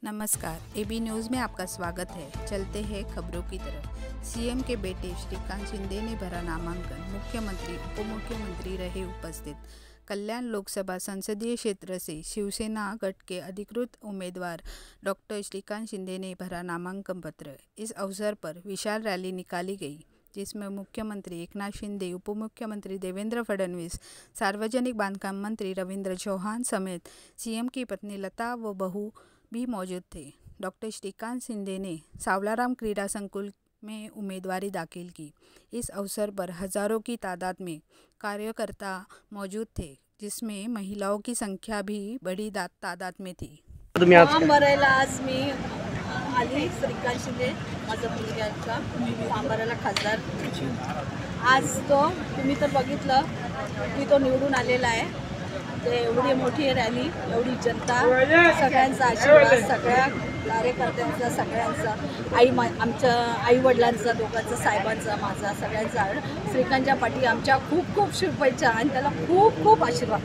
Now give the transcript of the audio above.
नमस्कार, AB news में आपका स्वागत है। चलते हैं खबरों की तरफ। सीएम के बेटे श्रीकांत शिंदे ने भरा नामांकन। मुख्यमंत्री उप मुख्यमंत्री रहे उपस्थित। कल्याण लोकसभा संसदीय क्षेत्र से शिवसेना गठ के अधिकृत उम्मीदवार डॉक्टर श्रीकांत शिंदे ने भरा नामांकन पत्र। इस अवसर पर विशाल रैली निकाली गई, जिसमें मुख्यमंत्री एकनाथ शिंदे, उप मुख्यमंत्री देवेंद्र फडणवीस, सार्वजनिक बांधकाम मंत्री रविंद्र चौहान समेत सीएम की पत्नी लता व बहू भी मौजूद थे। डॉक्टर श्रीकांत शिंदे ने सावलाराम क्रीडा संकुल में उम्मीदवारी दाखिल की। इस अवसर पर हजारों की तादाद में कार्यकर्ता मौजूद थे, जिसमें महिलाओं की संख्या भी बड़ी तादाद में थी। फॉर्म भरायला आज मी आली श्रीकांत शिंदे माझा मुलगा फॉर्म भरायला खासदार। आज तो तुम्ही तर बघितलं की तो निवडून आलेला आहे। एवढी मोठी रॅली, एवढी जनता, सगळ्यांचा आशीर्वाद, सगळ्या कार्यकर्त्यांचा, सगळ्यांचा आमच्या आई वडिलांचा, दोघांचा, साहेबांचा, माझा सगळ्यांचा श्रीकांतच्या पाठी आमच्या खूप खूप शुभेच्छा आणि त्याला खूप खूप आशीर्वाद।